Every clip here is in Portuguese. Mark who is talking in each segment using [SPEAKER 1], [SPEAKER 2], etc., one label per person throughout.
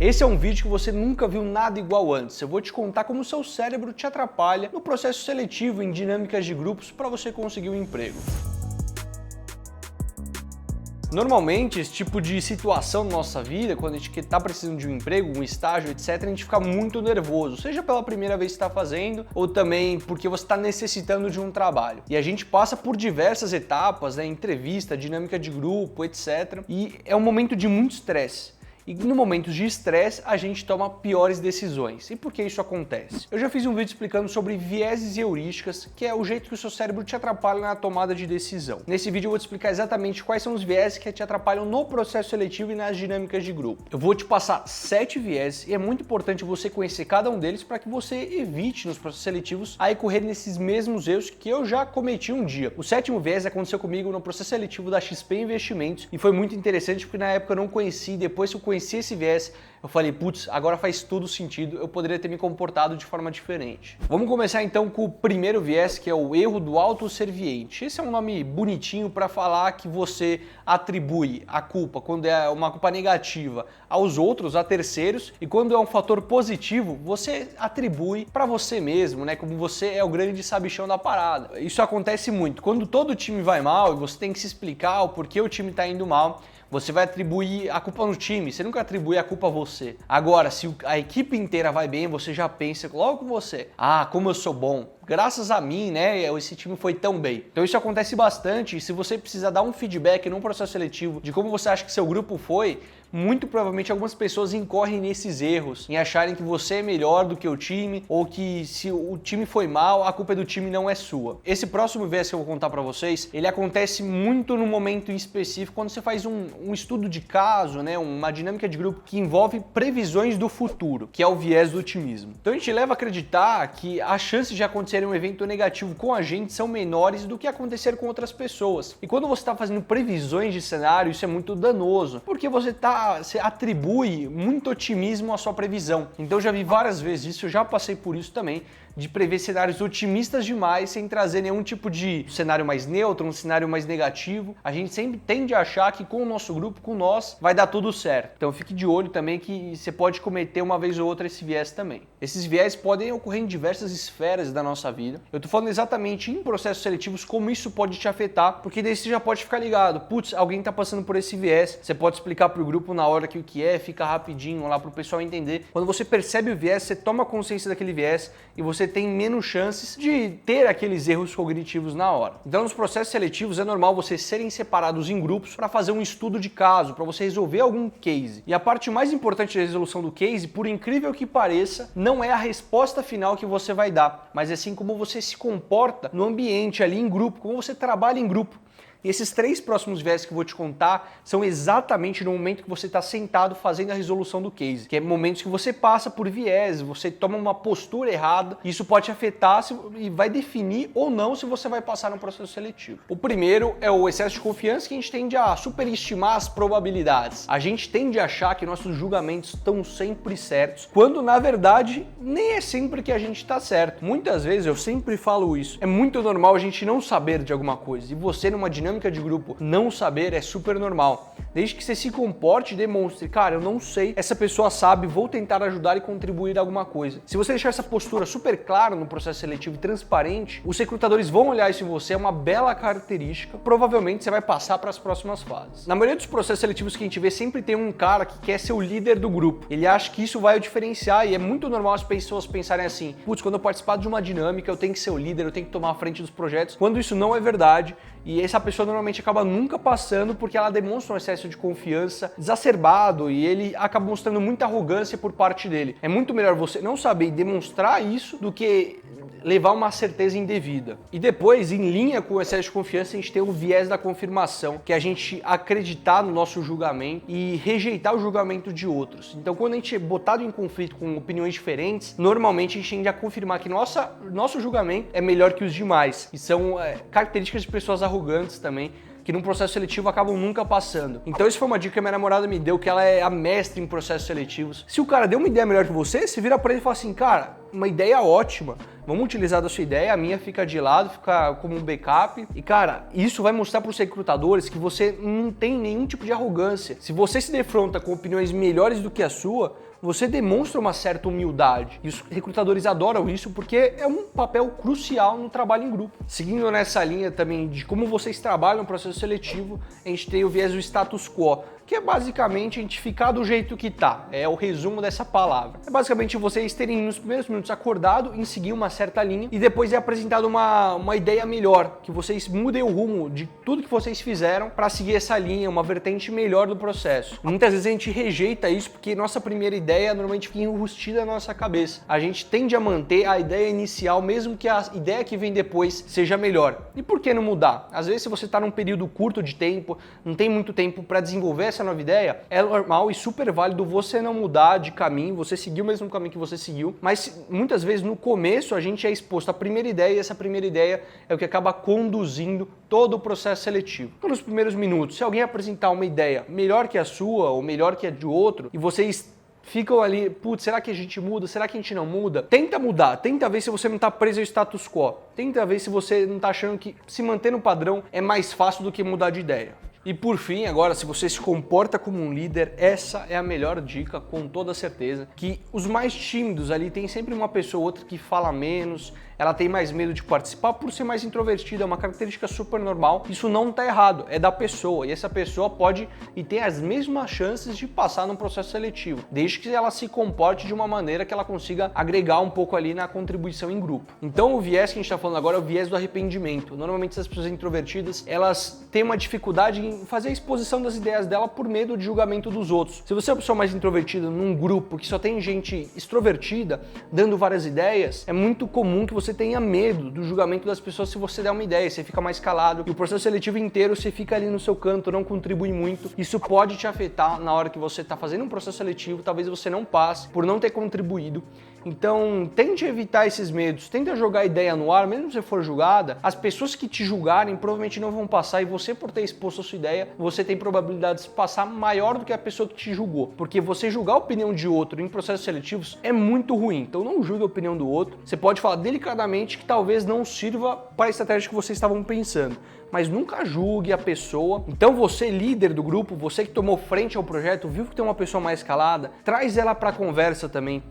[SPEAKER 1] Esse é um vídeo que você nunca viu nada igual antes. Eu vou te contar como o seu cérebro te atrapalha no processo seletivo em dinâmicas de grupos para você conseguir um emprego. Normalmente, esse tipo de situação na nossa vida, quando a gente está precisando de um emprego, um estágio, etc., a gente fica muito nervoso, seja pela primeira vez que está fazendo, ou também porque você está necessitando de um trabalho. E a gente passa por diversas etapas, né, entrevista, dinâmica de grupo, etc., e é um momento de muito estresse. E no momento de estresse, a gente toma piores decisões. E por que isso acontece? Eu já fiz um vídeo explicando sobre vieses e heurísticas, que é o jeito que o seu cérebro te atrapalha na tomada de decisão. Nesse vídeo eu vou te explicar exatamente quais são os vieses que te atrapalham no processo seletivo e nas dinâmicas de grupo. Eu vou te passar 7 vieses e é muito importante você conhecer cada um deles para que você evite nos processos seletivos a incorrer nesses mesmos erros que eu já cometi um dia. O 7º viés aconteceu comigo no processo seletivo da XP Investimentos e foi muito interessante porque na época eu não conhecia e depois que eu conheci esse viés, eu falei, putz, agora faz todo sentido, eu poderia ter me comportado de forma diferente. Vamos começar então com o primeiro viés, que é o erro do autosserviente. Esse é um nome bonitinho para falar que você atribui a culpa, quando é uma culpa negativa, aos outros, a terceiros, e quando é um fator positivo, você atribui para você mesmo, né? Como você é o grande sabichão da parada. Isso acontece muito. Quando todo o time vai mal e você tem que se explicar o porquê o time está indo mal, você vai atribuir a culpa no time, você nunca atribui a culpa a você. Agora, se a equipe inteira vai bem, você já pensa logo com você, como eu sou bom, graças a mim, né, esse time foi tão bem. Então isso acontece bastante e se você precisar dar um feedback num processo seletivo de como você acha que seu grupo foi, muito provavelmente algumas pessoas incorrem nesses erros, em acharem que você é melhor do que o time ou que se o time foi mal, a culpa é do time, não é sua. Esse próximo viés que eu vou contar para vocês, ele acontece muito no momento em específico quando você faz um estudo de caso, né, uma dinâmica de grupo que envolve previsões do futuro, que é o viés do otimismo. Então a gente leva a acreditar que as chances de acontecer um evento negativo com a gente são menores do que acontecer com outras pessoas. E quando você está fazendo previsões de cenário, isso é muito danoso, porque você atribui muito otimismo à sua previsão. Então eu já vi várias vezes isso, eu já passei por isso também, de prever cenários otimistas demais sem trazer nenhum tipo de cenário mais neutro, um cenário mais negativo. A gente sempre tende a achar que com o nosso grupo, com nós, vai dar tudo certo. Então fique de olho também que você pode cometer uma vez ou outra esse viés também. Esses viés podem ocorrer em diversas esferas da nossa vida. Eu tô falando exatamente em processos seletivos como isso pode te afetar, porque daí você já pode ficar ligado. Putz, alguém tá passando por esse viés. Você pode explicar pro grupo na hora que o que é, fica rapidinho lá pro pessoal entender. Quando você percebe o viés, você toma consciência daquele viés e você tem menos chances de ter aqueles erros cognitivos na hora. Então, nos processos seletivos é normal vocês serem separados em grupos para fazer um estudo de caso, para você resolver algum case. E a parte mais importante da resolução do case, por incrível que pareça, não é a resposta final que você vai dar, mas é sim como você se comporta no ambiente ali em grupo, como você trabalha em grupo. E esses 3 próximos viés que eu vou te contar são exatamente no momento que você está sentado fazendo a resolução do case, que é momentos que você passa por viés, você toma uma postura errada, e isso pode te afetar e vai definir ou não se você vai passar no processo seletivo. O primeiro é o excesso de confiança, que a gente tende a superestimar as probabilidades. A gente tende a achar que nossos julgamentos estão sempre certos, quando na verdade nem é sempre que a gente está certo. Muitas vezes, eu sempre falo isso, é muito normal a gente não saber de alguma coisa, e você numa dinâmica de grupo não saber é super normal. Desde que você se comporte e demonstre, cara, eu não sei, essa pessoa sabe, vou tentar ajudar e contribuir a alguma coisa. Se você deixar essa postura super clara no processo seletivo e transparente, os recrutadores vão olhar isso em você, é uma bela característica, provavelmente você vai passar para as próximas fases. Na maioria dos processos seletivos que a gente vê, sempre tem um cara que quer ser o líder do grupo. Ele acha que isso vai o diferenciar e é muito normal as pessoas pensarem assim, putz, quando eu participar de uma dinâmica, eu tenho que ser o líder, eu tenho que tomar a frente dos projetos, quando isso não é verdade. E essa pessoa normalmente acaba nunca passando porque ela demonstra um excesso de confiança exacerbado e ele acaba mostrando muita arrogância por parte dele. É muito melhor você não saber demonstrar isso do que levar uma certeza indevida. E depois, em linha com o excesso de confiança, a gente tem o viés da confirmação, que é a gente acreditar no nosso julgamento e rejeitar o julgamento de outros. Então, quando a gente é botado em conflito com opiniões diferentes, normalmente a gente tende a confirmar que nosso julgamento é melhor que os demais. E são características de pessoas arrogantes também, que num processo seletivo acabam nunca passando. Então isso foi uma dica que a minha namorada me deu, que ela é a mestre em processos seletivos. Se o cara deu uma ideia melhor que você vira pra ele e fala assim, cara, uma ideia ótima. Vamos utilizar da sua ideia, a minha fica de lado, fica como um backup. E cara, isso vai mostrar para os recrutadores que você não tem nenhum tipo de arrogância. Se você se defronta com opiniões melhores do que a sua, você demonstra uma certa humildade. E os recrutadores adoram isso porque é um papel crucial no trabalho em grupo. Seguindo nessa linha também de como vocês trabalham no processo seletivo, a gente tem o viés do status quo, que é basicamente a gente ficar do jeito que tá. É o resumo dessa palavra. É basicamente vocês terem nos primeiros minutos acordado em seguir uma certa linha e depois é apresentado uma ideia melhor, que vocês mudem o rumo de tudo que vocês fizeram para seguir essa linha, uma vertente melhor do processo. Muitas vezes a gente rejeita isso porque nossa primeira ideia normalmente fica enrustida na nossa cabeça. A gente tende a manter a ideia inicial, mesmo que a ideia que vem depois seja melhor. E por que não mudar? Às vezes, se você está num período curto de tempo, não tem muito tempo para desenvolver essa nova ideia, é normal e super válido você não mudar de caminho, você seguir o mesmo caminho que você seguiu, mas muitas vezes no começo a gente é exposto à primeira ideia e essa primeira ideia é o que acaba conduzindo todo o processo seletivo. Então, nos primeiros minutos, se alguém apresentar uma ideia melhor que a sua ou melhor que a de outro e vocês ficam ali, putz, será que a gente muda? Será que a gente não muda? Tenta mudar, tenta ver se você não está preso ao status quo. Tenta ver se você não está achando que se manter no padrão é mais fácil do que mudar de ideia. E por fim, agora, se você se comporta como um líder, essa é a melhor dica, com toda certeza, que os mais tímidos ali tem sempre uma pessoa ou outra que fala menos, ela tem mais medo de participar por ser mais introvertida, é uma característica super normal. Isso não está errado, é da pessoa, e essa pessoa pode e tem as mesmas chances de passar num processo seletivo, desde que ela se comporte de uma maneira que ela consiga agregar um pouco ali na contribuição em grupo. Então o viés que a gente está falando agora é o viés do arrependimento. Normalmente essas pessoas introvertidas, elas têm uma dificuldade em fazer a exposição das ideias dela por medo de julgamento dos outros. Se você é uma pessoa mais introvertida num grupo que só tem gente extrovertida dando várias ideias, é muito comum que você tenha medo do julgamento das pessoas se você der uma ideia, você fica mais calado e o processo seletivo inteiro você fica ali no seu canto, não contribui muito. Isso pode te afetar na hora que você está fazendo um processo seletivo, talvez você não passe por não ter contribuído. Então, tente evitar esses medos, tenta jogar a ideia no ar, mesmo que você for julgada, as pessoas que te julgarem provavelmente não vão passar e você, por ter exposto a sua ideia, você tem probabilidade de passar maior do que a pessoa que te julgou, porque você julgar a opinião de outro em processos seletivos é muito ruim, então não julgue a opinião do outro, você pode falar delicadamente que talvez não sirva para a estratégia que vocês estavam pensando, mas nunca julgue a pessoa. Então você, líder do grupo, você que tomou frente ao projeto, viu que tem uma pessoa mais calada, traz ela para a conversa também,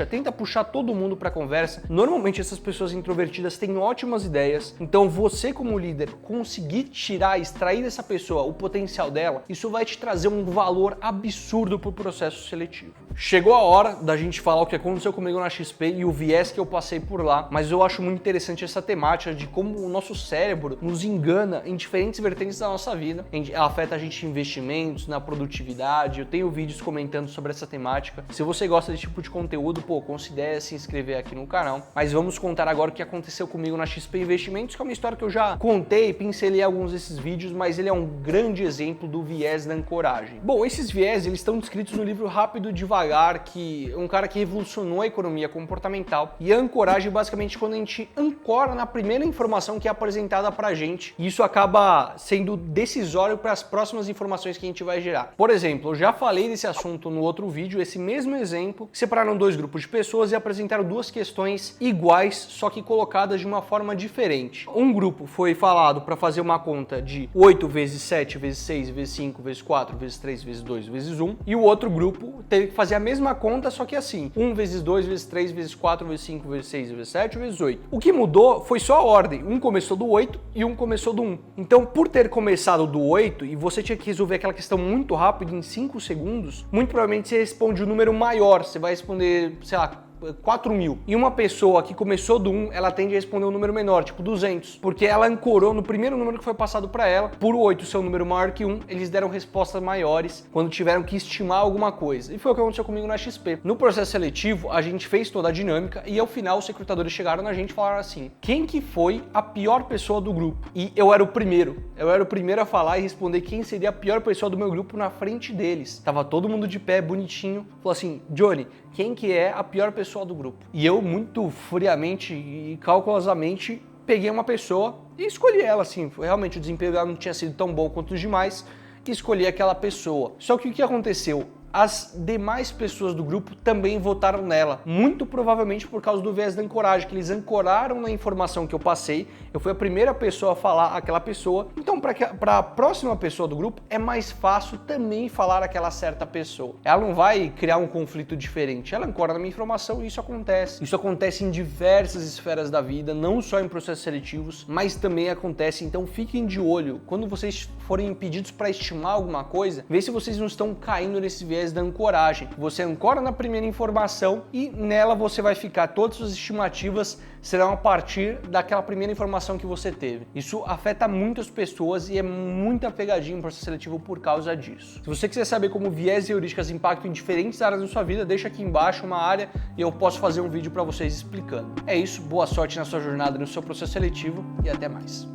[SPEAKER 1] tenta puxar todo mundo para a conversa. Normalmente essas pessoas introvertidas têm ótimas ideias, então você como líder conseguir extrair dessa pessoa o potencial dela, isso vai te trazer um valor absurdo para o processo seletivo. Chegou a hora da gente falar o que aconteceu comigo na XP e o viés que eu passei por lá, mas eu acho muito interessante essa temática de como o nosso cérebro nos engana em diferentes vertentes da nossa vida. Ela afeta a gente em investimentos, na produtividade. Eu tenho vídeos comentando sobre essa temática. Se você gosta desse tipo de conteúdo, considere se inscrever aqui no canal. Mas vamos contar agora o que aconteceu comigo na XP Investimentos, que é uma história que eu já contei, pincelei alguns desses vídeos, mas ele é um grande exemplo do viés da ancoragem. Bom, esses viés, eles estão descritos no livro Rápido e Devagar, que é um cara que revolucionou a economia comportamental. E a ancoragem, basicamente, quando a gente ancora na primeira informação que é apresentada pra gente, e isso acaba sendo decisório para as próximas informações que a gente vai gerar. Por exemplo, eu já falei desse assunto no outro vídeo, esse mesmo exemplo, separaram dois grupos de pessoas e apresentaram duas questões iguais, só que colocadas de uma forma diferente. Um grupo foi falado para fazer uma conta de 8 vezes 7 vezes 6 vezes 5 vezes 4 vezes 3 vezes 2 vezes 1, e o outro grupo teve que fazer a mesma conta, só que assim, 1 vezes 2 vezes 3 vezes 4 vezes 5 vezes 6 vezes 7 vezes 8. O que mudou foi só a ordem, um começou do 8 e um começou do 1. Então, por ter começado do 8 e você tinha que resolver aquela questão muito rápido, em 5 segundos, muito provavelmente você responde um número maior, você vai responder, sei lá, 4.000. E uma pessoa que começou do 1, ela tende a responder um número menor, tipo 200, porque ela ancorou no primeiro número que foi passado para ela. Por 8 ser um número maior que 1, eles deram respostas maiores quando tiveram que estimar alguma coisa. E foi o que aconteceu comigo na XP. No processo seletivo, a gente fez toda a dinâmica e ao final os recrutadores chegaram na gente e falaram assim: quem que foi a pior pessoa do grupo? E eu era o primeiro. Eu era o primeiro a falar e responder quem seria a pior pessoa do meu grupo na frente deles. Tava todo mundo de pé, bonitinho. Falou assim: Johnny, quem que é a pior pessoa do grupo? E eu, muito friamente e calculosamente, peguei uma pessoa e escolhi ela, assim. Realmente o desempenho dela não tinha sido tão bom quanto os demais, e escolhi aquela pessoa. Só que o que aconteceu? as demais pessoas do grupo também votaram nela, muito provavelmente por causa do viés da ancoragem, que eles ancoraram na informação que eu passei. Eu fui a primeira pessoa a falar aquela pessoa, então para a próxima pessoa do grupo é mais fácil também falar aquela certa pessoa. Ela não vai criar um conflito diferente, ela ancora na minha informação e isso acontece. Isso acontece em diversas esferas da vida, não só em processos seletivos, mas também acontece, então fiquem de olho. Quando vocês forem pedidos para estimar alguma coisa, vê se vocês não estão caindo nesse viés da ancoragem. Você ancora na primeira informação e nela você vai ficar, todas as estimativas serão a partir daquela primeira informação que você teve. Isso afeta muitas pessoas e é muita pegadinha em processo seletivo por causa disso. Se você quiser saber como viés e heurísticas impactam em diferentes áreas da sua vida, deixa aqui embaixo uma área e eu posso fazer um vídeo para vocês explicando. É isso, boa sorte na sua jornada, no seu processo seletivo e até mais.